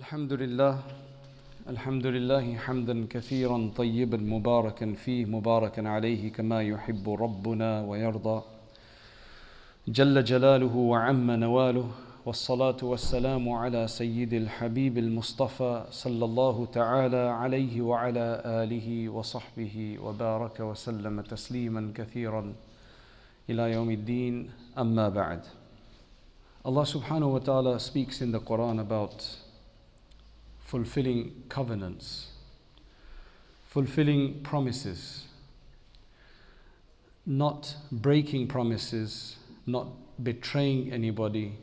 الحمد لله حمدا كثيرا طيبا مباركا فيه مباركا عليه كما يحب ربنا ويرضى جل جلاله وعم نواله والصلاة والسلام على سيد الحبيب المصطفى صلى الله تعالى عليه وعلى آله وصحبه وبارك وسلم تسليما كثيرا إلى يوم الدين أما بعد. Allah subhanahu wa ta'ala speaks in the Quran about fulfilling covenants, fulfilling promises, not breaking promises, not betraying anybody,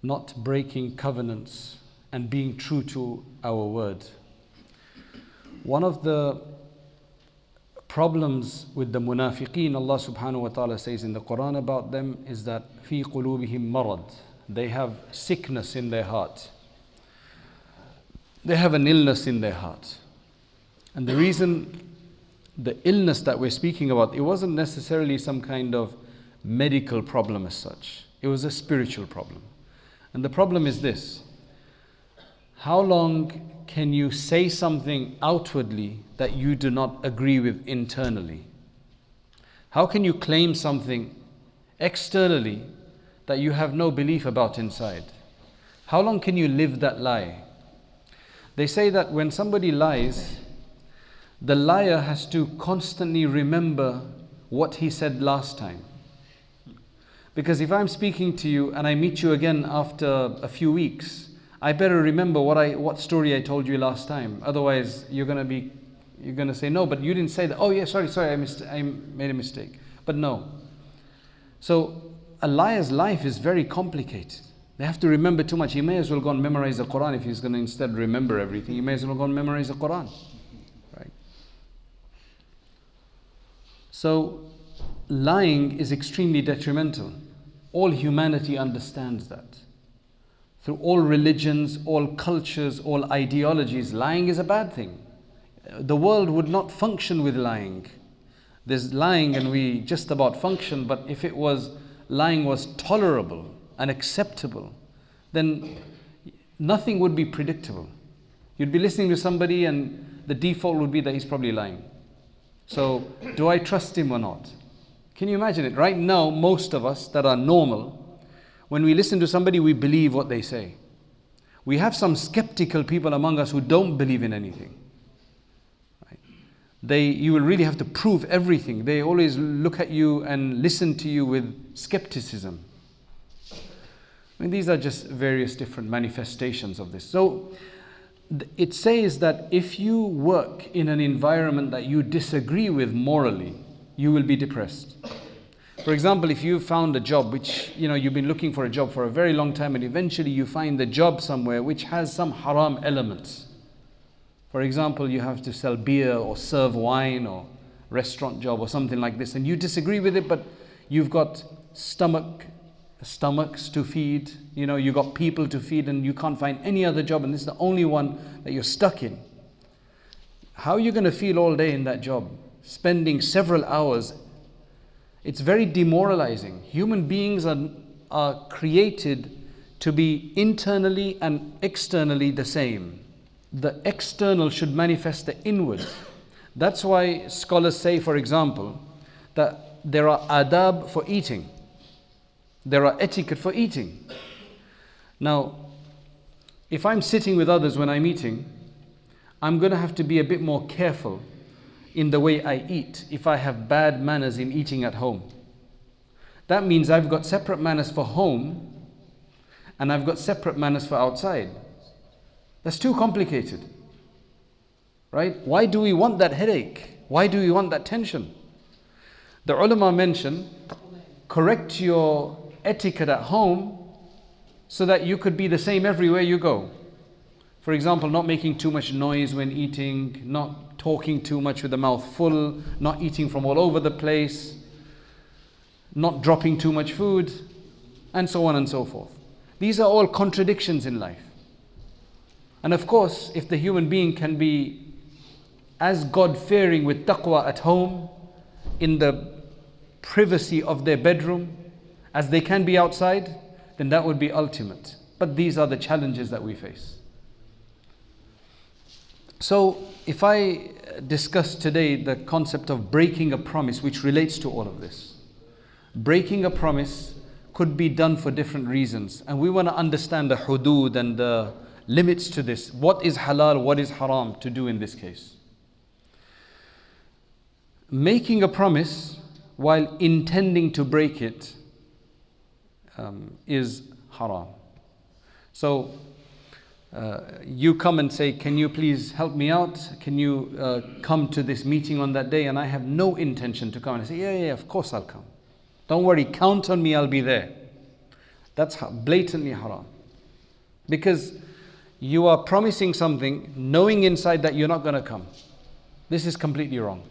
not breaking covenants, and being true to our word. One of the problems with the munafiqeen, Allah subhanahu wa ta'ala says in the Quran about them, is that fi qulubihim marad, they have sickness in their heart. They have an illness in their heart. And the reason, the illness that we're speaking about, it wasn't necessarily some kind of medical problem as such. It was a spiritual problem. And the problem is this: how long can you say something outwardly that you do not agree with internally? How can you claim something externally that you have no belief about inside? How long can you live that lie? They say that when somebody lies, the liar has to constantly remember what he said last time. Because if I'm speaking to you and I meet you again after a few weeks, I better remember what story I told you last time. Otherwise, you're gonna say, no, but you didn't say that. Oh yeah, sorry, I made a mistake. But no. So a liar's life is very complicated. They have to remember too much. He may as well go and memorize the Quran if he's going to instead remember everything. He may as well go and memorize the Quran. Right? So lying is extremely detrimental. All humanity understands that. Through all religions, all cultures, all ideologies, lying is a bad thing. The world would not function with lying. There's lying and we just about function, but if lying was tolerable and acceptable, then nothing would be predictable. You'd be listening to somebody and the default would be that he's probably lying. So, do I trust him or not? Can you imagine it? Right now, most of us that are normal, when we listen to somebody, we believe what they say. We have some skeptical people among us who don't believe in anything. You will really have to prove everything. They always look at you and listen to you with skepticism. I mean, these are just various different manifestations of this. So it says that if you work in an environment that you disagree with morally, you will be depressed. For example, if you found a job which, you've been looking for a job for a very long time and eventually you find the job somewhere which has some haram elements. For example, you have to sell beer or serve wine or restaurant job or something like this, and you disagree with it, but you've got stomachs to feed, you've got people to feed, and you can't find any other job, and this is the only one that you're stuck in. How are you going to feel all day in that job, spending several hours? It's very demoralizing. Human beings are created to be internally and externally the same. The external should manifest the inward. That's why scholars say, for example, that there are adab for eating. There are etiquette for eating. Now, if I'm sitting with others when I'm eating, I'm going to have to be a bit more careful in the way I eat if I have bad manners in eating at home. That means I've got separate manners for home and I've got separate manners for outside. That's too complicated, right? Why do we want that headache? Why do we want that tension? The ulama mention, correct your etiquette at home so that you could be the same everywhere you go. For example, not making too much noise when eating, not talking too much with the mouth full, not eating from all over the place, not dropping too much food, and so on and so forth. These are all contradictions in life. And of course, if the human being can be as God-fearing with taqwa at home, in the privacy of their bedroom, as they can be outside, then that would be ultimate. But these are the challenges that we face. So if I discuss today the concept of breaking a promise, which relates to all of this. Breaking a promise could be done for different reasons, and we want to understand the hudud and the limits to this. What is halal, what is haram to do in this case? Making a promise while intending to break it is haram. So you come and say, can you please help me out? Can you come to this meeting on that day? And I have no intention to come. And I say, yeah, of course I'll come. Don't worry, count on me, I'll be there. That's blatantly haram. Because you are promising something knowing inside that you're not going to come. This is completely wrong.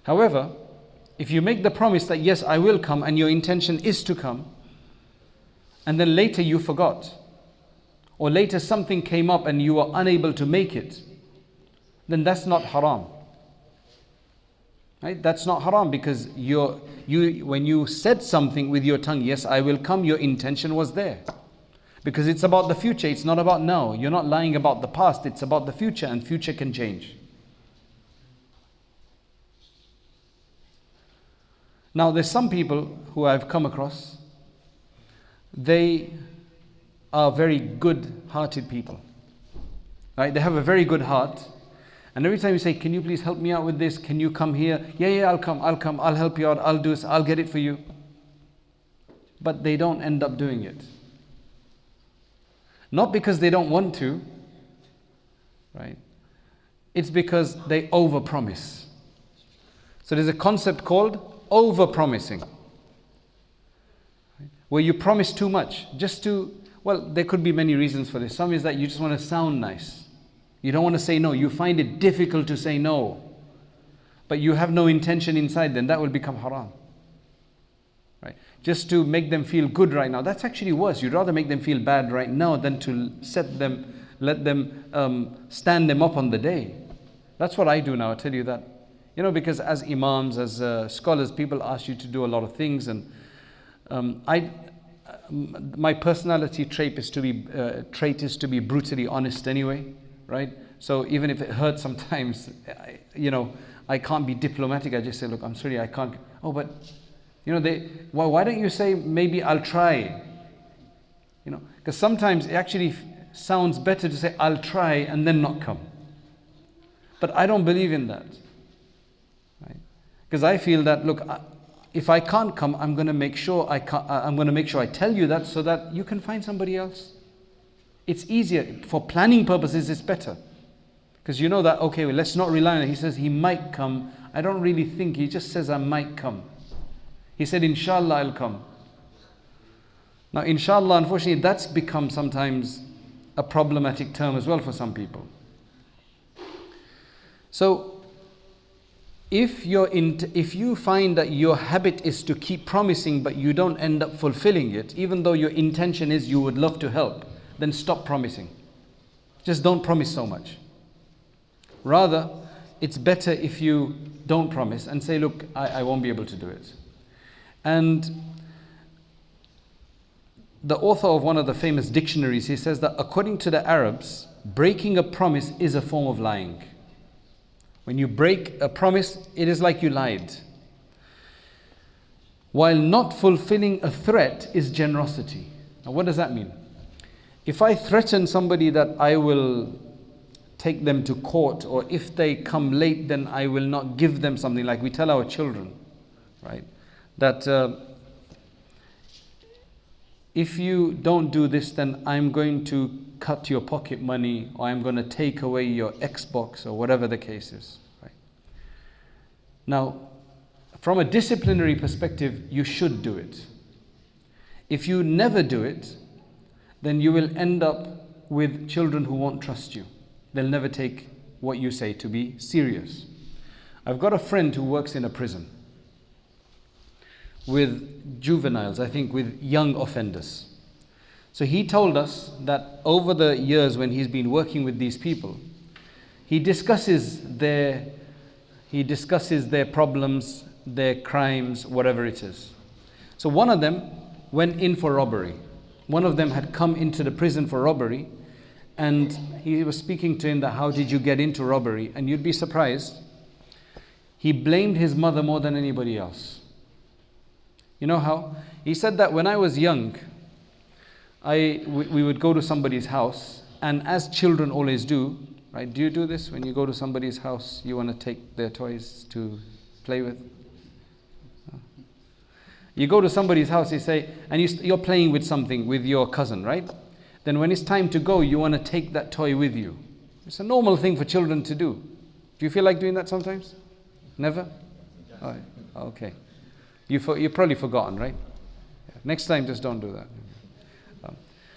However, if you make the promise that yes, I will come, and your intention is to come, and then later you forgot, or later something came up and you were unable to make it, then that's not haram. Right? That's not haram, because when you said something with your tongue, yes, I will come, your intention was there. Because it's about the future, it's not about now. You're not lying about the past, it's about the future, and future can change. Now, there's some people who I've come across, they are very good-hearted people. Right? They have a very good heart. And every time you say, can you please help me out with this? Can you come here? Yeah, I'll come, I'll help you out, I'll do this, I'll get it for you. But they don't end up doing it. Not because they don't want to, right? It's because they overpromise. So there's a concept called over-promising, where you promise too much, there could be many reasons for this. Some is that you just want to sound nice. You don't want to say no. You find it difficult to say no. But you have no intention inside, then that will become haram. Right? Just to make them feel good right now. That's actually worse. You'd rather make them feel bad right now than to let them stand them up on the day. That's what I do now, I tell you that. Because as imams, as scholars, people ask you to do a lot of things, and my personality trait is to be brutally honest anyway, right? So even if it hurts sometimes, I can't be diplomatic. I just say, look, I'm sorry, I can't. Oh, but why don't you say maybe I'll try? Because sometimes it actually sounds better to say I'll try and then not come. But I don't believe in that. Because I feel that, look, if I can't come, I'm going to make sure I tell you that, so that you can find somebody else. It's easier. For planning purposes, it's better. Because you know that, okay, well, let's not rely on it. He says he might come. I don't really think. He just says I might come. He said, inshallah, I'll come. Now, inshallah, unfortunately, that's become sometimes a problematic term as well for some people. So, if you find that your habit is to keep promising but you don't end up fulfilling it, even though your intention is you would love to help, then stop promising. Just don't promise so much. Rather, it's better if you don't promise and say, look, I won't be able to do it. And the author of one of the famous dictionaries, he says that according to the Arabs, breaking a promise is a form of lying. When you break a promise, it is like you lied. While not fulfilling a threat is generosity. Now, what does that mean? If I threaten somebody that I will take them to court, or if they come late, then I will not give them something, like we tell our children, right? That if you don't do this, then I'm going to cut your pocket money, or I'm going to take away your Xbox, or whatever the case is. Right? Now, from a disciplinary perspective, you should do it. If you never do it, then you will end up with children who won't trust you. They'll never take what you say to be serious. I've got a friend who works in a prison with juveniles, I think with young offenders. So he told us that over the years when he's been working with these people, he discusses their problems, their crimes, whatever it is. So one of them went in for robbery. One of them had come into the prison for robbery, And he was speaking to him that how did you get into robbery? And you'd be surprised, he blamed his mother more than anybody else. You know how? He said that when I was young, we would go to somebody's house, and as children always do, right? Do you do this? When you go to somebody's house, you want to take their toys to play with? You go to somebody's house, you say, and you're playing with something with your cousin, right? Then when it's time to go, you want to take that toy with you. It's a normal thing for children to do. Do you feel like doing that sometimes? Never? Oh, okay. You've probably forgotten, right? Next time, just don't do that.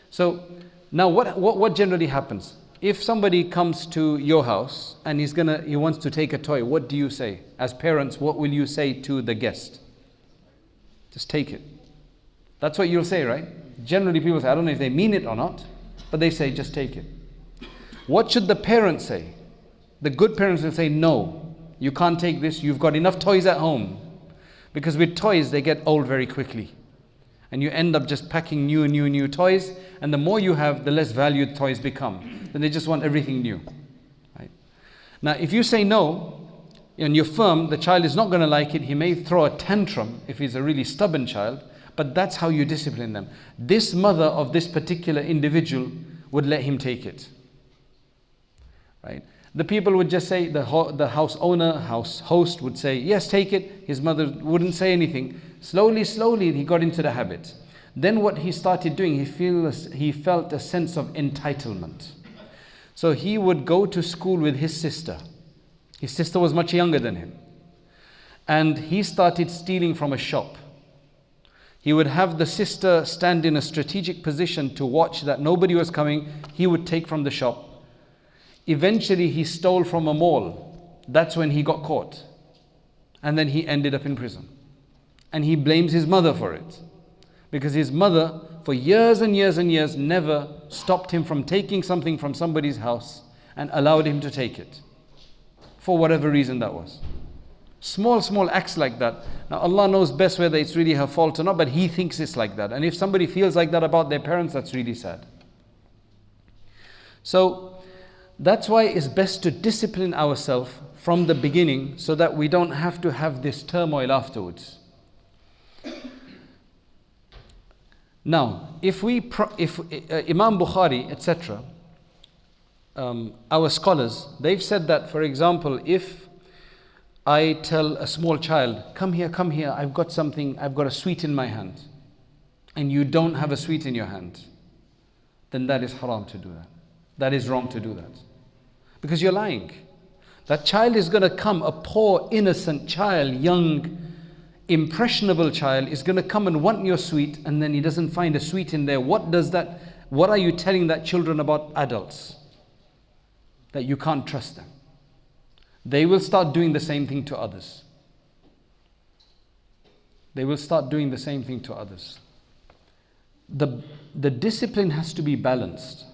So now what generally happens? If somebody comes to your house and he wants to take a toy, what do you say? As parents, what will you say to the guest? Just take it. That's what you'll say, right? Generally people say, I don't know if they mean it or not, but they say, just take it. What should the parents say? The good parents will say, no, you can't take this. You've got enough toys at home. Because with toys, they get old very quickly. And you end up just packing new toys. And the more you have, the less valued toys become. Then they just want everything new. Right? Now, if you say no, and you're firm, the child is not going to like it. He may throw a tantrum if he's a really stubborn child. But that's how you discipline them. This mother of this particular individual would let him take it. Right? The people would just say, the house owner, house host would say, yes, take it. His mother wouldn't say anything. Slowly, he got into the habit. Then what he started doing, he felt a sense of entitlement. So he would go to school with his sister. His sister was much younger than him. And he started stealing from a shop. He would have the sister stand in a strategic position to watch that nobody was coming. He would take from the shop. Eventually he stole from a mall. That's when he got caught. And then he ended up in prison. And he blames his mother for it. Because his mother, for years and years and years, never stopped him from taking something from somebody's house and allowed him to take it. For whatever reason that was. Small acts like that. Now Allah knows best whether it's really her fault or not, but he thinks it's like that. And if somebody feels like that about their parents, that's really sad. So that's why it's best to discipline ourselves from the beginning so that we don't have to have this turmoil afterwards. Now, if Imam Bukhari, etc., our scholars, they've said that, for example, if I tell a small child, come here, I've got a sweet in my hand, and you don't have a sweet in your hand, then that is haram to do that. That is wrong to do that. Because you're lying. That child is going to come, a poor, innocent child, young, impressionable child, is going to come and want your sweet, and then he doesn't find a sweet in there. What are you telling that children about adults? That you can't trust them. They will start doing the same thing to others. They will start doing the same thing to others. The discipline has to be balanced.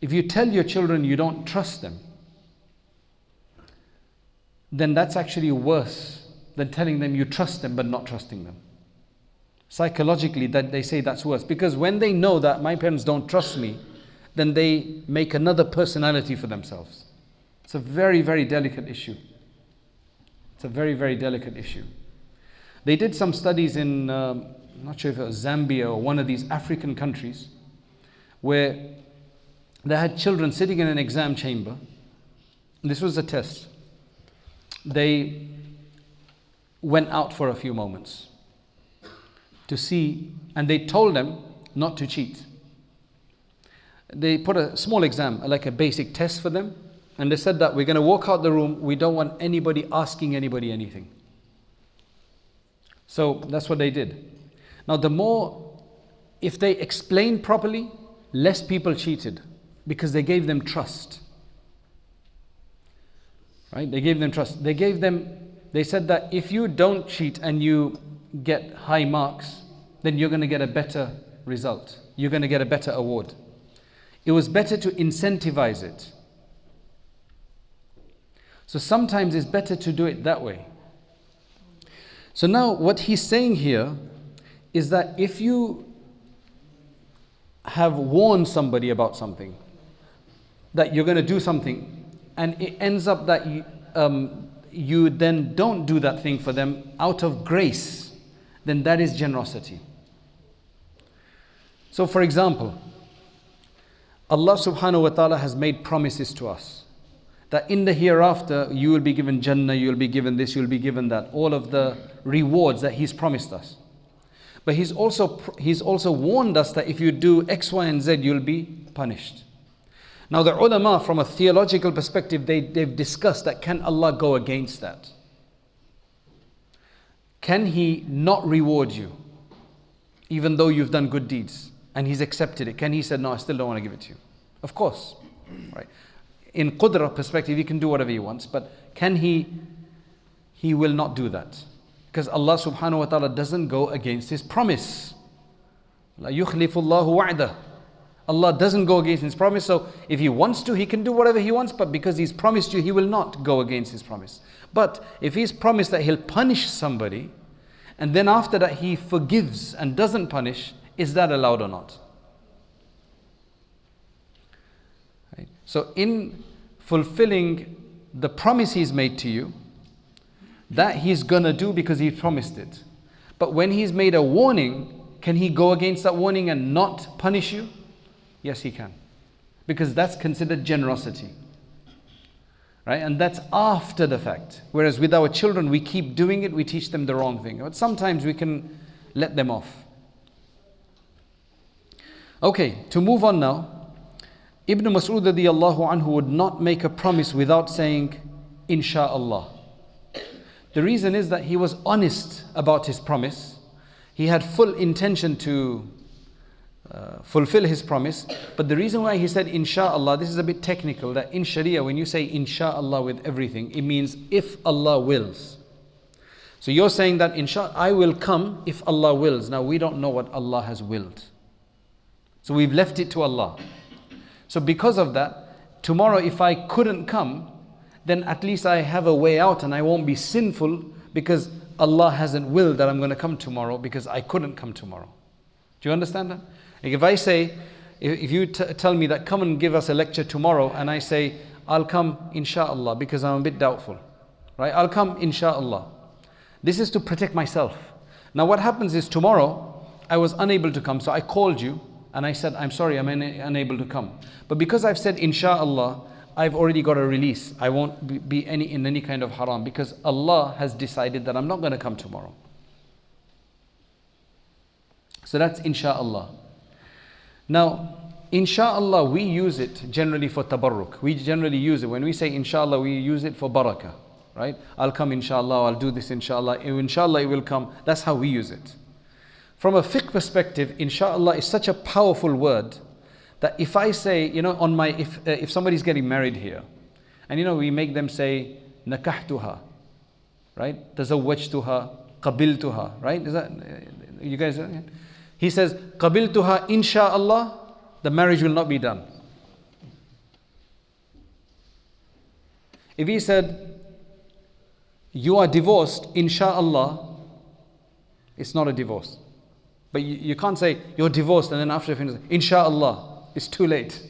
If you tell your children you don't trust them, then that's actually worse than telling them you trust them but not trusting them. Psychologically, that they say that's worse. Because when they know that my parents don't trust me, then they make another personality for themselves. It's a very, very delicate issue. It's a very, very delicate issue. They did some studies in, I'm not sure if it was Zambia or one of these African countries, where they had children sitting in an exam chamber. This was a test. They went out for a few moments to see, and they told them not to cheat. They put a small exam, like a basic test for them, and they said that we're going to walk out the room, we don't want anybody asking anybody anything. So that's what they did. Now if they explained properly, less people cheated, because they gave them trust. Right? They gave them trust. They said that if you don't cheat and you get high marks, then you're going to get a better result. You're going to get a better award. It was better to incentivize it. So sometimes it's better to do it that way. So now what he's saying here is that if you have warned somebody about something, that you're going to do something and it ends up that you then don't do that thing for them out of grace, then that is generosity. So for example, Allah subhanahu wa ta'ala has made promises to us that in the hereafter you will be given Jannah, you will be given this, you will be given that, all of the rewards that He's promised us. But He's also warned us that if you do X, Y and Z, you'll be punished. Now the ulama, from a theological perspective, they've discussed that can Allah go against that? Can He not reward you even though you've done good deeds and He's accepted it? Can He say, no, I still don't want to give it to you? Of course, right? In Qudra perspective, He can do whatever He wants, but can He will not do that. Because Allah subhanahu wa ta'ala doesn't go against His promise. La yukhlifullahu wa'dah. Allah doesn't go against His promise, so if He wants to, He can do whatever He wants, but because He's promised you, He will not go against His promise. But if He's promised that He'll punish somebody, and then after that He forgives and doesn't punish, is that allowed or not? Right? So in fulfilling the promise He's made to you, that He's gonna do because He promised it. But when He's made a warning, can He go against that warning and not punish you? Yes, He can. Because that's considered generosity. Right? And that's after the fact. Whereas with our children, we keep doing it, we teach them the wrong thing. But sometimes we can let them off. Okay, to move on now. Ibn Mas'ud radiyallahu anhu would not make a promise without saying, Insha'Allah. The reason is that he was honest about his promise. He had full intention to fulfill his promise. But the reason why he said Insha'Allah, this is a bit technical, that in Sharia when you say Insha'Allah with everything, it means if Allah wills. So you're saying that I will come if Allah wills. Now we don't know what Allah has willed. So we've left it to Allah. So because of that, tomorrow if I couldn't come, then at least I have a way out and I won't be sinful because Allah hasn't willed that I'm going to come tomorrow because I couldn't come tomorrow. Do you understand that? Like if I say, if you tell me that come and give us a lecture tomorrow and I say, I'll come Insha'Allah because I'm a bit doubtful. Right? I'll come Insha'Allah. This is to protect myself. Now what happens is tomorrow I was unable to come, so I called you and I said, I'm sorry, I'm unable to come. But because I've said Insha'Allah, I've already got a release. I won't be in any kind of haram because Allah has decided that I'm not going to come tomorrow. So that's Insha'Allah. Now, Insha'Allah, we use it generally for tabarruk. We generally use it. When we say Insha'Allah, we use it for barakah. Right? I'll come Insha'Allah, I'll do this Insha'Allah. Insha'Allah, it will come. That's how we use it. From a fiqh perspective, Insha'Allah is such a powerful word that if I say, if somebody's getting married here, and we make them say, nakahtuha, right? Tazawwajtuha, qabiltuha, right? Is that, you guys, he says, qabiltuha insha'Allah, the marriage will not be done. If he said, you are divorced, insha'Allah, it's not a divorce. But you can't say, you're divorced, and then after you finish, insha'Allah. It's too late.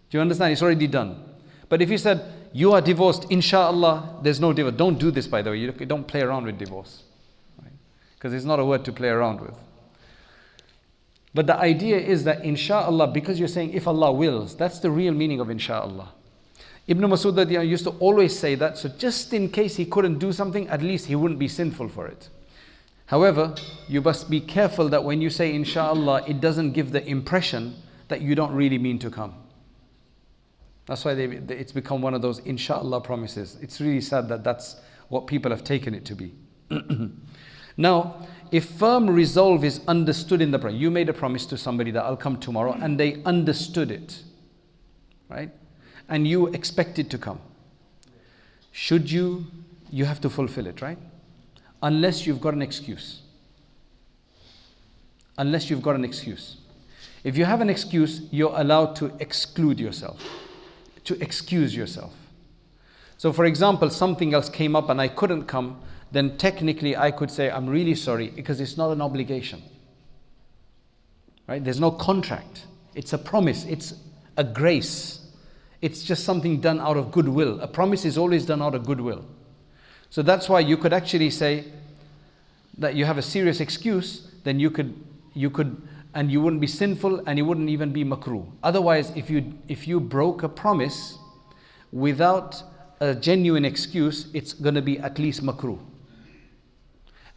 Do you understand? It's already done. But if he said, you are divorced, Insha'Allah, there's no divorce. Don't do this, by the way. You don't play around with divorce. Because it's not a word to play around with. But the idea is that Insha'Allah, because you're saying if Allah wills, that's the real meaning of Insha'Allah. Ibn Mas'ud used to always say that, so just in case he couldn't do something, at least he wouldn't be sinful for it. However, you must be careful that when you say Insha'Allah, it doesn't give the impression that you don't really mean to come. That's why it's become one of those Insha'Allah promises. It's really sad that that's what people have taken it to be. Now, if firm resolve is understood in the prayer, you made a promise to somebody that I'll come tomorrow and they understood it, right? And you expected to come. You have to fulfill it, right? Unless you've got an excuse. Unless you've got an excuse. If you have an excuse, you're allowed to exclude yourself, to excuse yourself. So for example, something else came up and I couldn't come, then technically I could say, I'm really sorry, because it's not an obligation. Right? There's no contract. It's a promise. It's a grace. It's just something done out of goodwill. A promise is always done out of goodwill. So that's why you could actually say that you have a serious excuse, then you could, and you wouldn't be sinful and you wouldn't even be makruh. Otherwise, if you broke a promise without a genuine excuse, it's going to be at least makruh.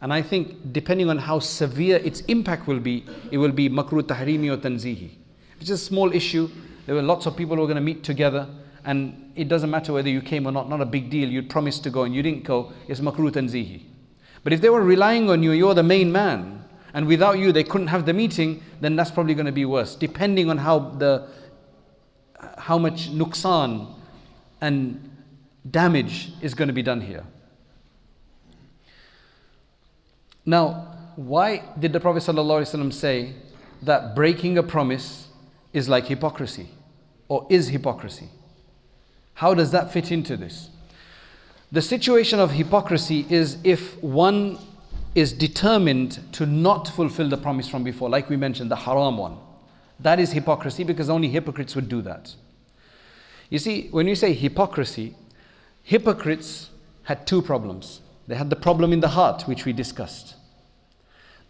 And I think depending on how severe its impact will be, it will be makruh tahrimi or tanzihi. If it's a small issue, there were lots of people who were going to meet together, and it doesn't matter whether you came or not a big deal. You'd promised to go and you didn't go, it's makruh tanzihi. But if they were relying on you, you're the main man, and without you they couldn't have the meeting, then that's probably going to be worse, depending on how much nuqsan and damage is going to be done here. Now, why did the Prophet ﷺ say that breaking a promise is like hypocrisy, or is hypocrisy? How does that fit into this? The situation of hypocrisy is if one is determined to not fulfill the promise from before, like we mentioned, the haram one. That is hypocrisy, because only hypocrites would do that. You see, when you say hypocrisy, hypocrites had two problems. They had the problem in the heart, which we discussed.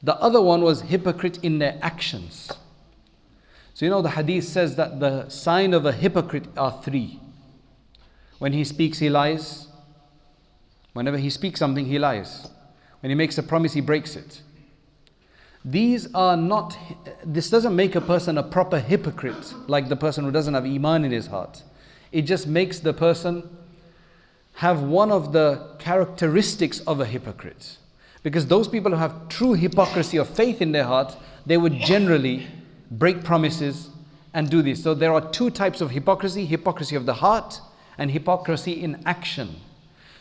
The other one was hypocrite in their actions. So you know the hadith says that the sign of a hypocrite are three. When he speaks, he lies. Whenever he speaks something, he lies. When he makes a promise, he breaks it. This doesn't make a person a proper hypocrite, like the person who doesn't have iman in his heart. It just makes the person have one of the characteristics of a hypocrite. Because those people who have true hypocrisy of faith in their heart, they would generally break promises and do this. So there are two types of hypocrisy: hypocrisy of the heart and hypocrisy in action.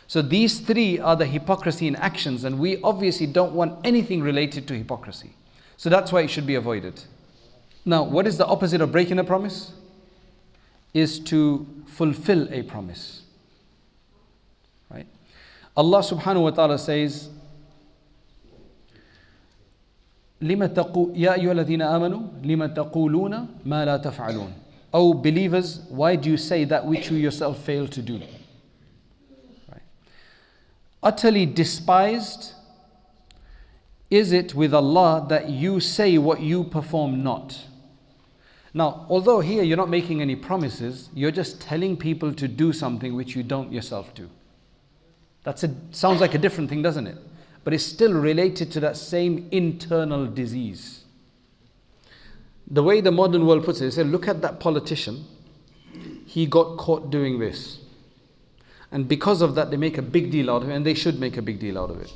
So these three are the hypocrisy in actions, and we obviously don't want anything related to hypocrisy. So that's why it should be avoided. Now, what is the opposite of breaking a promise? Is to fulfill a promise. Right? Allah subhanahu wa ta'ala says, يَا أَيُّهَا الَّذِينَ آمَنُوا لِمَ تَقُولُونَ مَا لَا تَفْعَلُونَ. O believers, why do you say that which you yourself fail to do? Right. Utterly despised is it with Allah that you say what you perform not. Now, although here you're not making any promises, you're just telling people to do something which you don't yourself do. Sounds like a different thing, doesn't it? But it's still related to that same internal disease. The way the modern world puts it, they say, look at that politician, he got caught doing this. And because of that, they make a big deal out of it, and they should make a big deal out of it.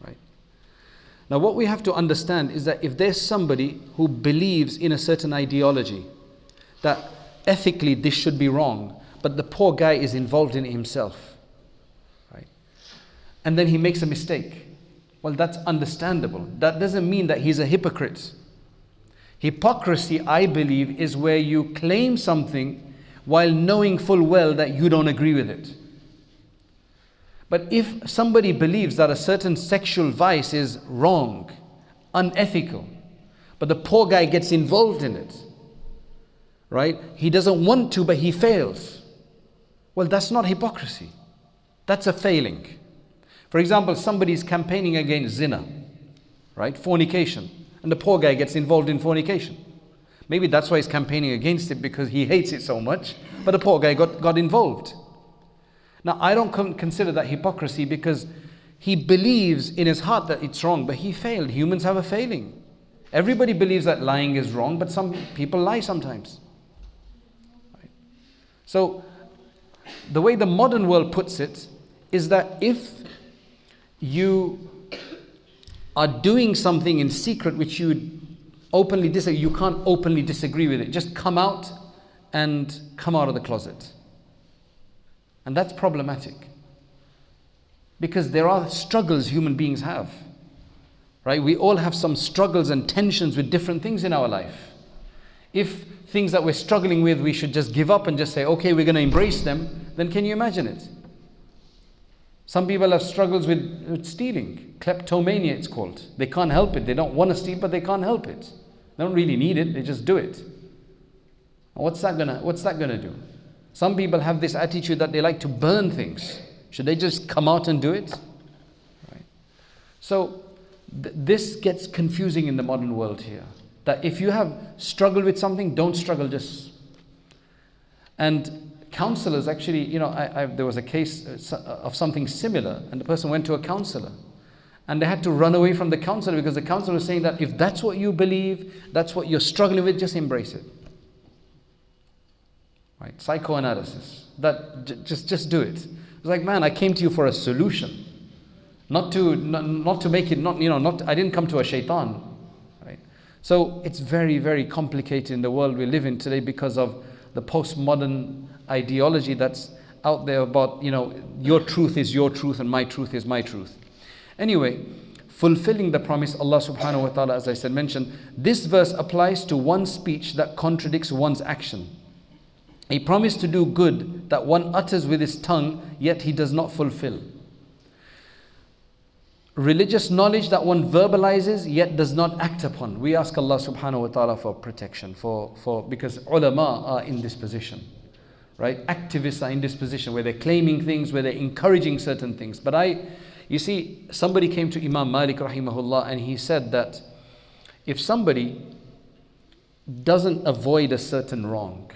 Right? Now, what we have to understand is that if there's somebody who believes in a certain ideology, that ethically this should be wrong, but the poor guy is involved in it himself, right? And then he makes a mistake. Well, that's understandable. That doesn't mean that he's a hypocrite. Hypocrisy, I believe, is where you claim something while knowing full well that you don't agree with it. But if somebody believes that a certain sexual vice is wrong, unethical, but the poor guy gets involved in it, right? He doesn't want to, but he fails. Well, that's not hypocrisy. That's a failing. For example, somebody's campaigning against zina, right? Fornication. And the poor guy gets involved in fornication. Maybe that's why he's campaigning against it, because he hates it so much, but the poor guy got involved. Now, I don't consider that hypocrisy, because he believes in his heart that it's wrong, but he failed. Humans have a failing. Everybody believes that lying is wrong, but some people lie sometimes. Right? So, the way the modern world puts it is that if you are doing something in secret which you openly disagree, you can't openly disagree with it. Just come out and come out of the closet. And that's problematic. Because there are struggles human beings have. Right? We all have some struggles and tensions with different things in our life. If things that we're struggling with, we should just give up and just say, okay, we're going to embrace them, then can you imagine it? Some people have struggles with stealing. Kleptomania, it's called. They can't help it. They don't want to steal, but they can't help it. They don't really need it. They just do it. And what's that gonna do? Some people have this attitude that they like to burn things. Should they just come out and do it? Right? So this gets confusing in the modern world here. That if you have struggled with something, don't struggle just. And counselors actually, there was a case of something similar, and the person went to a counselor. And they had to run away from the counselor because the counselor was saying that if that's what you believe, that's what you're struggling with, just embrace it. Right? Psychoanalysis. That just do it. It's like, man, I came to you for a solution, not to make it I didn't come to a shaitan. Right? So it's very, very complicated in the world we live in today because of the postmodern ideology that's out there about your truth is your truth and my truth is my truth. Anyway, fulfilling the promise, Allah subhanahu wa ta'ala, as I said, mentioned, this verse applies to one's speech that contradicts one's action. A promise to do good that one utters with his tongue, yet he does not fulfill. Religious knowledge that one verbalizes, yet does not act upon. We ask Allah subhanahu wa ta'ala for protection, because ulama are in this position. Right? Activists are in this position where they're claiming things, where they're encouraging certain things. But you see, somebody came to Imam Malik rahimahullah and he said that if somebody doesn't avoid a certain wrong,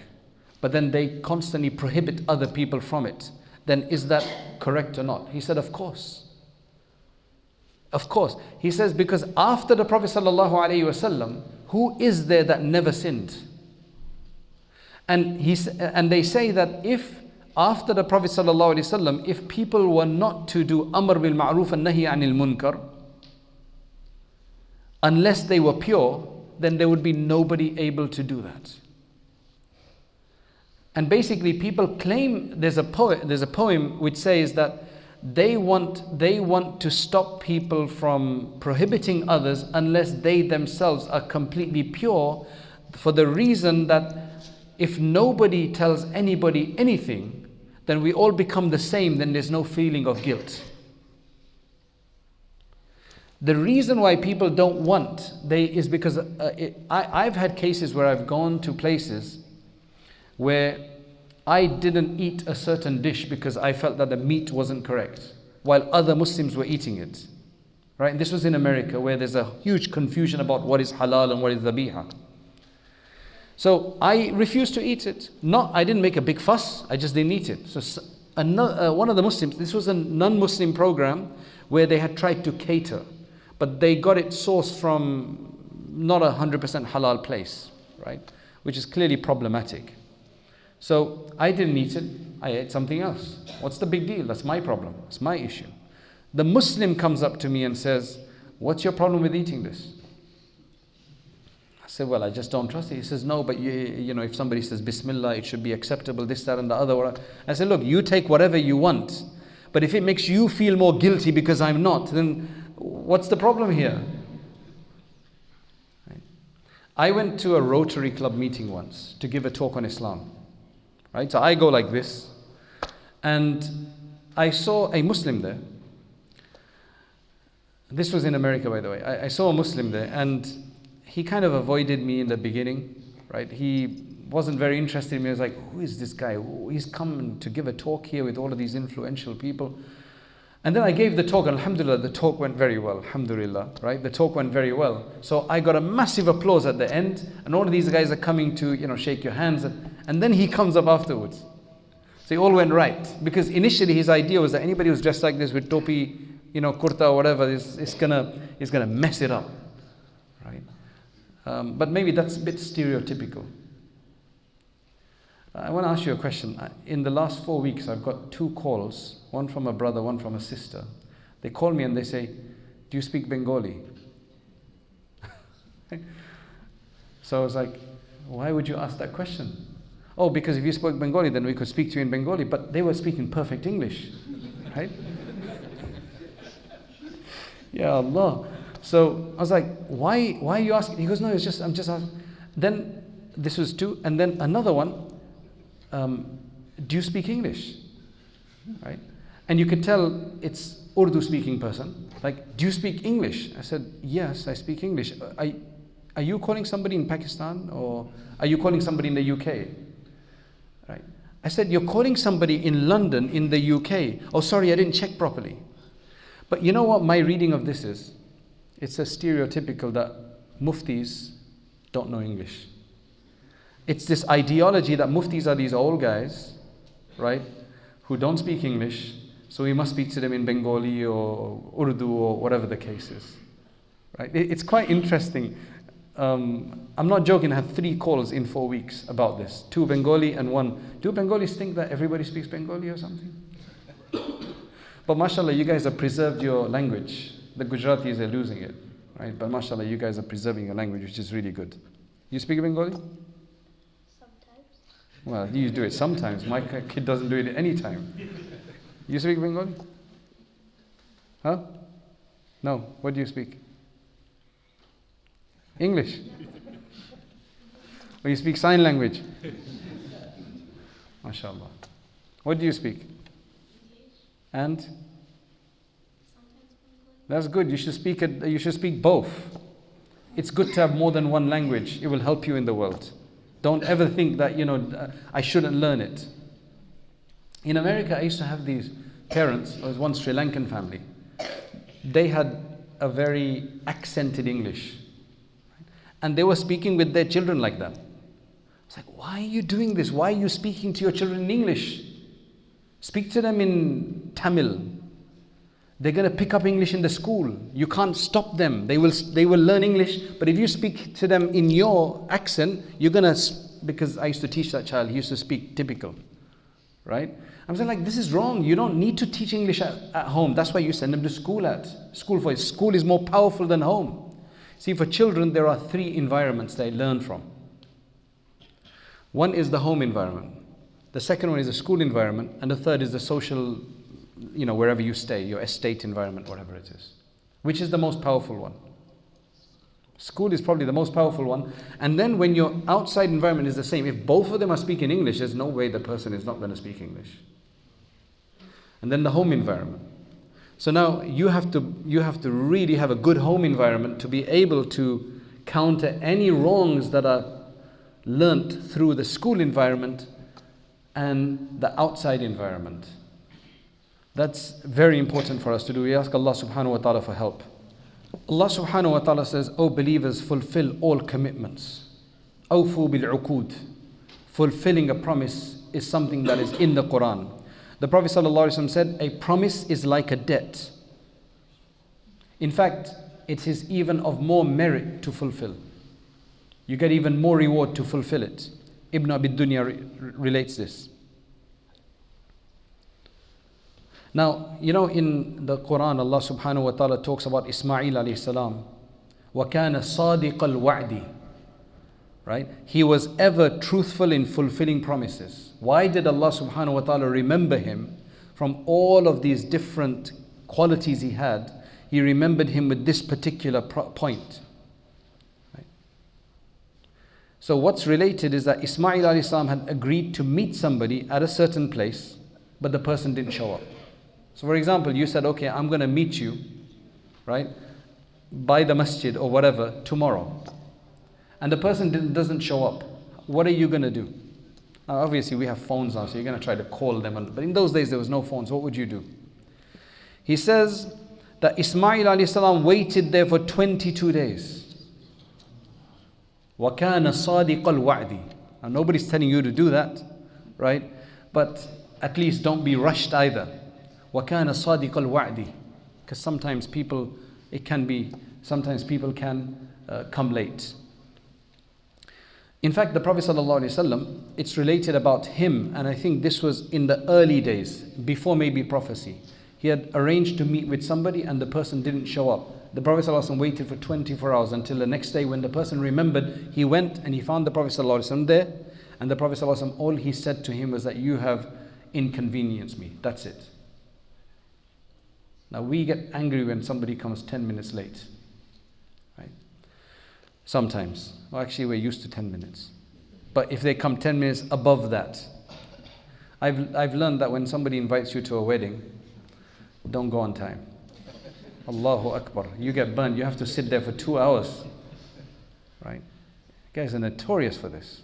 but then they constantly prohibit other people from it, then is that correct or not? He said, of course. Of course. He says, because after the Prophet sallallahu alaihi wasallam, who is there that never sinned? And they say that if after the Prophet sallallahu alaihi wasallam, if people were not to do amr bil ma'ruf and nahi anil munkar, unless they were pure, then there would be nobody able to do that. And basically, people claim there's a poem which says that they want to stop people from prohibiting others unless they themselves are completely pure, for the reason that if nobody tells anybody anything, then we all become the same, then there's no feeling of guilt. The reason why people don't want, is because I've had cases where I've gone to places where I didn't eat a certain dish because I felt that the meat wasn't correct, while other Muslims were eating it. Right? And this was in America, where there's a huge confusion about what is halal and what is dhabiha. So I refused to eat it. I didn't make a big fuss, I just didn't eat it. So one of the Muslims, this was a non-Muslim program where they had tried to cater, but they got it sourced from not 100% halal place, right? Which is clearly problematic. So I didn't eat it, I ate something else. What's the big deal? That's my problem, it's my issue. The Muslim comes up to me and says, what's your problem with eating this? I said, well, I just don't trust it. He says, no, but if somebody says Bismillah, it should be acceptable, this, that, and the other. I said, look, you take whatever you want, but if it makes you feel more guilty because I'm not, then what's the problem here? Right? I went to a Rotary Club meeting once to give a talk on Islam. Right? So I go like this, and I saw a Muslim there. This was in America, by the way. I saw a Muslim there, and he kind of avoided me in the beginning, right? He wasn't very interested in me. I was like, who is this guy? He's come to give a talk here with all of these influential people. And then I gave the talk, and alhamdulillah, the talk went very well, alhamdulillah, right? The talk went very well. So I got a massive applause at the end, and all of these guys are coming to, shake your hands, and then he comes up afterwards. So it all went right, because initially his idea was that anybody who's dressed like this with topi, kurta or whatever, is gonna mess it up, right? But maybe that's a bit stereotypical. I want to ask you a question. In the last 4 weeks, I've got 2 calls, one from a brother, one from a sister. They call me and they say, do you speak Bengali? So I was like, why would you ask that question? Oh, because if you spoke Bengali, then we could speak to you in Bengali. But they were speaking perfect English, right? Ya Allah. So I was like, why are you asking? He goes, no, I'm just asking. Then this was 2, and then another one, do you speak English? Right? And you could tell it's Urdu speaking person. Like, do you speak English? I said, yes, I speak English. Are you calling somebody in Pakistan, or are you calling somebody in the UK? Right? I said, you're calling somebody in London, in the UK. Oh, sorry, I didn't check properly. But you know what my reading of this is? It's a stereotypical that muftis don't know English. It's this ideology that muftis are these old guys, right, who don't speak English, so we must speak to them in Bengali or Urdu or whatever the case is. Right? It's quite interesting. I'm not joking, I had 3 calls in 4 weeks about this. 2 Bengali and 1. Do Bengalis think that everybody speaks Bengali or something? But mashallah, you guys have preserved your language. The Gujaratis are losing it. Right? But mashallah, you guys are preserving your language, which is really good. You speak Bengali? Sometimes. Well, you do it sometimes. My kid doesn't do it any time. You speak Bengali? Huh? No. What do you speak? English? Or you speak sign language? MashaAllah. What do you speak? English. And? Sometimes Bengali. That's good. You should speak both. It's good to have more than one language. It will help you in the world. Don't ever think that, I shouldn't learn it. In America, I used to have these parents. There was one Sri Lankan family. They had a very accented English. And they were speaking with their children like that. It's like, why are you doing this? Why are you speaking to your children in English? Speak to them in Tamil. They're going to pick up English in the school. You can't stop them. They will learn English. But if you speak to them in your accent, you're going to, because I used to teach that child, he used to speak typical. Right? I'm saying like, this is wrong. You don't need to teach English at home. That's why you send them to school for it. School is more powerful than home. See, for children, there are 3 environments they learn from. One is the home environment. The second one is the school environment. And the third is the social, wherever you stay, your estate environment, whatever it is. Which is the most powerful one? School is probably the most powerful one. And then when your outside environment is the same, if both of them are speaking English, there's no way the person is not going to speak English. And then the home environment. So now you have to really have a good home environment to be able to counter any wrongs that are learnt through the school environment and the outside environment. That's very important for us to do. We ask Allah subhanahu wa ta'ala for help. Allah subhanahu wa ta'ala says, O believers, fulfill all commitments. Awfu bil-uqud. Fulfilling a promise is something that is in the Quran. The Prophet ﷺ said, a promise is like a debt. In fact, it is even of more merit to fulfill. You get even more reward to fulfill it. Ibn Abi Dunya relates this. Now, in the Quran, Allah subhanahu wa ta'ala talks about Ismail alayhi salam. وَكَانَ صَادِقَ الْوَعْدِ. Right? He was ever truthful in fulfilling promises. Why did Allah subhanahu wa ta'ala remember him from all of these different qualities he had? He remembered him with this particular point. Right? So what's related is that Ismail alayhi salam had agreed to meet somebody at a certain place, but the person didn't show up. So for example, you said, okay, I'm going to meet you, right, by the masjid or whatever tomorrow. And the person doesn't show up. What are you going to do? Now obviously we have phones now, so you're going to try to call them. But in those days there was no phones. What would you do? He says that Ismail alayhi salam waited there for 22 days. وَكَانَ صَادِقَ الْوَعْدِ. Now nobody's telling you to do that, right? But at least don't be rushed either. وَكَانَ صَادِقَ الْوَعْدِ. Because sometimes people can come late. In fact, the Prophet ﷺ, it's related about him, and I think this was in the early days, before maybe prophecy. He had arranged to meet with somebody and the person didn't show up. The Prophet ﷺ waited for 24 hours until the next day when the person remembered. He went and he found the Prophet ﷺ there, and the Prophet ﷺ, all he said to him was that you have inconvenienced me. That's it. Now we get angry when somebody comes 10 minutes late. Right? Sometimes. Well, actually we're used to 10 minutes. But if they come 10 minutes above that, I've learned that when somebody invites you to a wedding, don't go on time. Allahu Akbar. You get burned. You have to sit there for 2 hours. Right? You guys are notorious for this.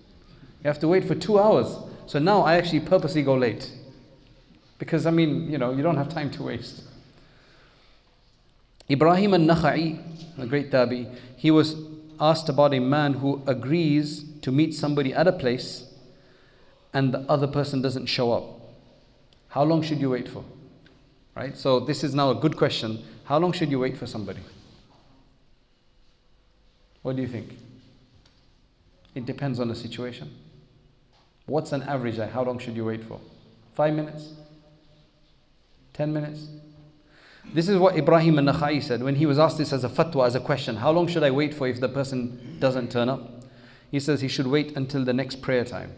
You have to wait for 2 hours. So now I actually purposely go late. Because I mean, you don't have time to waste. Ibrahim al-Nakha'i, the great tabi, he was asked about a man who agrees to meet somebody at a place and the other person doesn't show up. How long should you wait for? Right? So this is now a good question. How long should you wait for somebody? What do you think? It depends on the situation. What's an average? How long should you wait for? 5 minutes? 10 minutes? This is what Ibrahim al-Nakha'i said when he was asked this as a fatwa, as a question. How long should I wait for if the person doesn't turn up? He says he should wait until the next prayer time.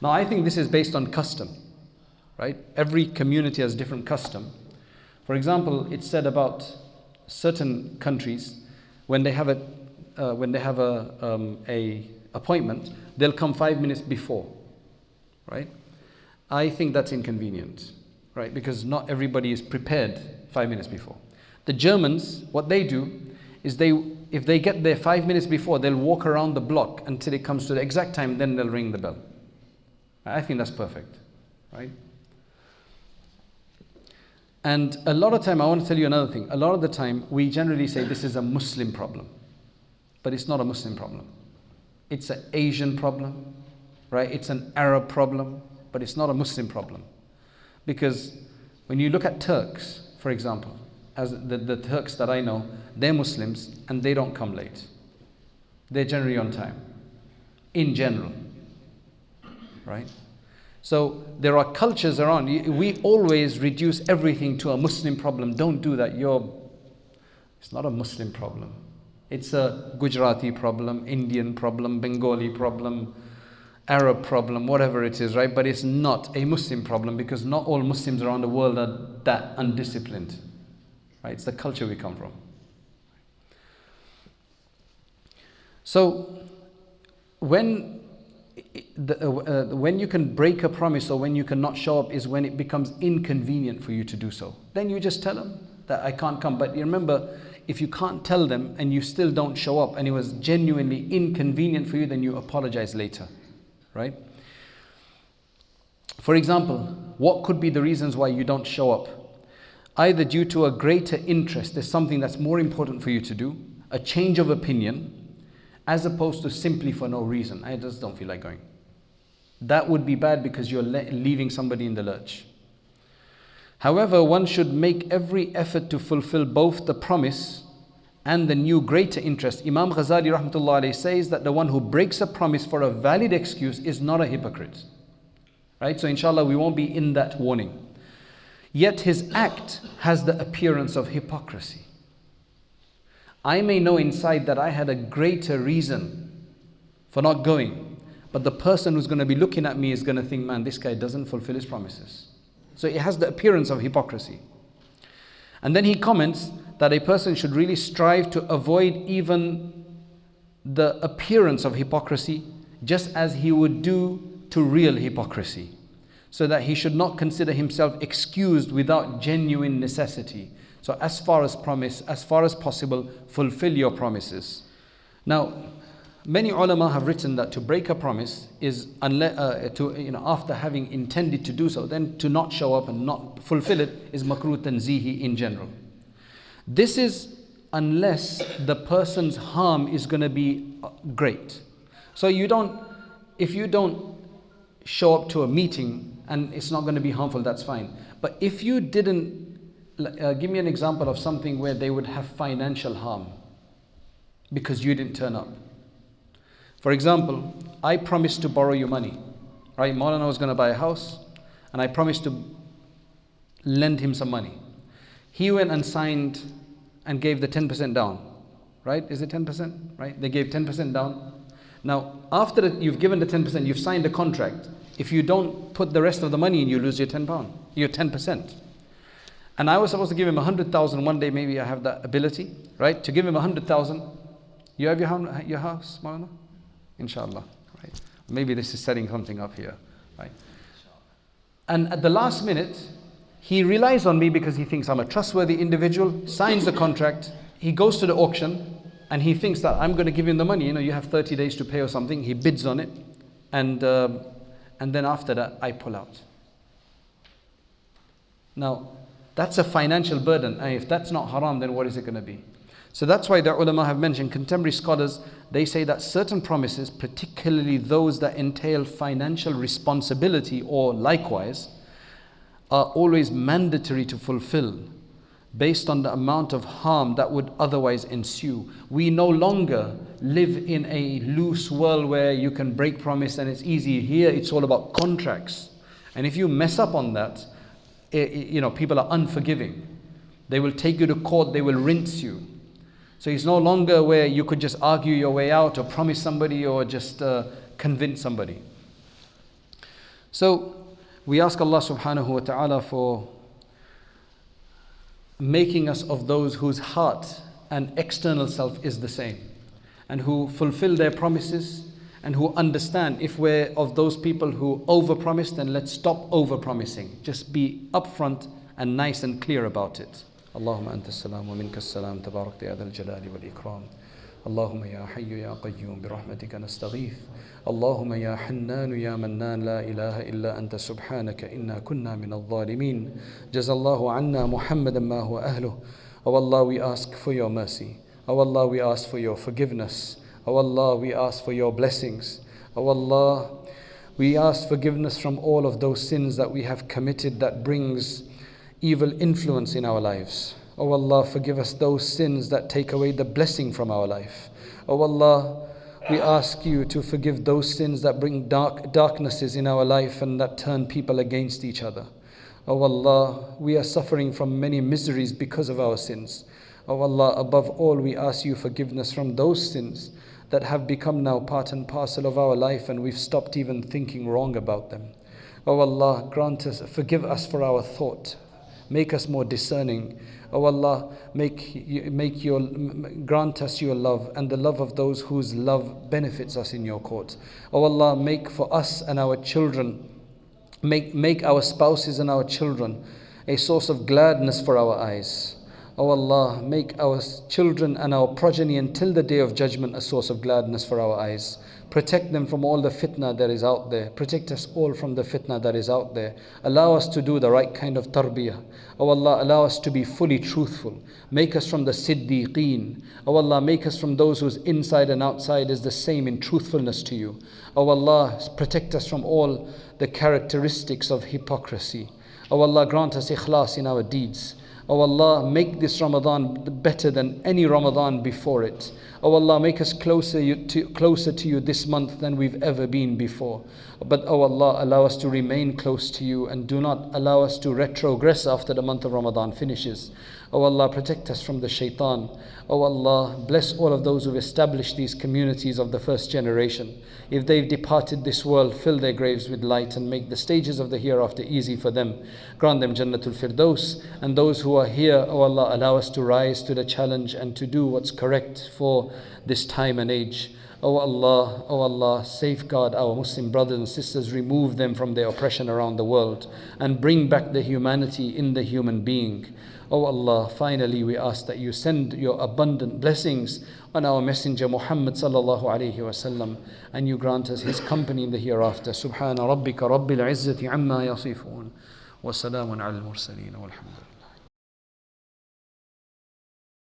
Now I think this is based on custom, right? Every community has different custom. For example, it's said about certain countries when they have a appointment, they'll come 5 minutes before, right? I think that's inconvenient, right? Because not everybody is prepared 5 minutes before. The Germans, what they do is if they get there 5 minutes before, they'll walk around the block until it comes to the exact time, then they'll ring the bell. I think that's perfect, right? And a lot of time, I want to tell you another thing. A lot of the time, we generally say this is a Muslim problem. But it's not a Muslim problem. It's an Asian problem, right? It's an Arab problem, but it's not a Muslim problem. Because when you look at Turks, for example, as the Turks that I know, they're Muslims and they don't come late. They're generally on time, in general, right? So there are cultures around. We always reduce everything to a Muslim problem. Don't do that. It's not a Muslim problem. It's a Gujarati problem, Indian problem, Bengali problem, Arab problem, whatever it is, right? But it's not a Muslim problem because not all Muslims around the world are that undisciplined, right? It's the culture we come from. So when you can break a promise or when you cannot show up is when it becomes inconvenient for you to do so. Then you just tell them that I can't come. But you remember, if you can't tell them and you still don't show up and it was genuinely inconvenient for you, then you apologize later, right? For example, what could be the reasons why you don't show up? Either due to a greater interest, there's something that's more important for you to do, a change of opinion, as opposed to simply for no reason. I just don't feel like going. That would be bad because you're leaving somebody in the lurch. However, one should make every effort to fulfill both the promise and the new greater interest. Imam Ghazali rahmatullah alayhi says that the one who breaks a promise for a valid excuse is not a hypocrite. Right? So inshallah we won't be in that warning. Yet his act has the appearance of hypocrisy. I may know inside that I had a greater reason for not going, but the person who's going to be looking at me is going to think, man, this guy doesn't fulfill his promises. So it has the appearance of hypocrisy. And then he comments that a person should really strive to avoid even the appearance of hypocrisy, just as he would do to real hypocrisy, so that he should not consider himself excused without genuine necessity. So as far as possible, fulfill your promises. Now, many ulama have written that to break a promise is after having intended to do so, then to not show up and not fulfill it is makruh tanzihi in general. This is unless the person's harm is going to be great. So if you don't show up to a meeting and it's not going to be harmful, that's fine. But if you didn't, give me an example of something where they would have financial harm because you didn't turn up. For example, I promised to borrow you money, right? Maulana was going to buy a house and I promised to lend him some money. He went and signed and gave the 10% down, right? Is it 10%, right? They gave 10% down. Now, after you've given the 10%, you've signed a contract. If you don't put the rest of the money in, you lose your your 10%. And I was supposed to give him 100,000 one day, maybe I have that ability, right? To give him 100,000. You have your house, Maulana? Inshallah, right? Maybe this is setting something up here, right? And at the last minute, he relies on me because he thinks I'm a trustworthy individual, signs the contract, he goes to the auction, and he thinks that I'm going to give him the money. You have 30 days to pay or something. He bids on it. and then after that I pull out. Now, that's a financial burden, and if that's not haram, then what is it going to be? So that's why the ulama have mentioned, contemporary scholars, they say that certain promises, particularly those that entail financial responsibility or likewise, are always mandatory to fulfill based on the amount of harm that would otherwise ensue. We no longer live in a loose world where you can break promise and it's easy. Here it's all about contracts. And if you mess up on that, people are unforgiving. They will take you to court, they will rinse you. So it's no longer where you could just argue your way out or promise somebody or just convince somebody. So we ask Allah subhanahu wa ta'ala for making us of those whose heart and external self is the same, and who fulfill their promises, and who understand if we're of those people who overpromise, then let's stop overpromising. Just be upfront and nice and clear about it. Allahumma anta as-salam wa minka as-salam tabarakta ya dhal jalali wal ikram. Allahumma ya hayyu ya qayyum bi rahmatika nastaghith. Allahumma ya hannanu ya mannan la ilaha illa anta subhanaka inna kunna min al-zalimin. Jazallahu anna Muhammadan ma huwa ahluh. O Allah, we ask for your mercy. O Allah, we ask for your forgiveness. O Allah, we ask for your blessings. O Allah, we ask forgiveness from all of those sins that we have committed that brings evil influence in our lives. O Allah, forgive us those sins that take away the blessing from our life. O Allah, we ask you to forgive those sins that bring darknesses in our life and that turn people against each other. O Allah, we are suffering from many miseries because of our sins. O Allah, above all, we ask you forgiveness from those sins that have become now part and parcel of our life and we've stopped even thinking wrong about them. O Allah, forgive us for our thought. Make us more discerning. O Allah, grant us your love and the love of those whose love benefits us in your court. O Allah, make for us and our children, make our spouses and our children a source of gladness for our eyes. O Allah, make our children and our progeny until the day of judgment a source of gladness for our eyes. Protect them from all the fitna that is out there. Protect us all from the fitna that is out there. Allow us to do the right kind of tarbiyah. O Allah, allow us to be fully truthful. Make us from the siddiqeen. O Allah, make us from those whose inside and outside is the same in truthfulness to you. O Allah, protect us from all the characteristics of hypocrisy. O Allah, grant us ikhlas in our deeds. O Allah, make this Ramadan better than any Ramadan before it. O Allah, make us closer to you this month than we've ever been before. But O Allah, allow us to remain close to you and do not allow us to retrogress after the month of Ramadan finishes. O Allah, protect us from the shaitan. O Allah, bless all of those who've established these communities of the first generation. If they've departed this world, fill their graves with light and make the stages of the hereafter easy for them. Grant them Jannatul Firdaus. And those who are here, O Allah, allow us to rise to the challenge and to do what's correct for this time and age. O Allah, safeguard our Muslim brothers and sisters, remove them from their oppression around the world and bring back the humanity in the human being. O Allah, finally we ask that you send your abundant blessings on our messenger Muhammad sallallahu alayhi wasallam, and you grant us his company in the hereafter. Subhana rabbika rabbil izzati amma yasifun wa salamun ala al-mursaleen walhamdulillah.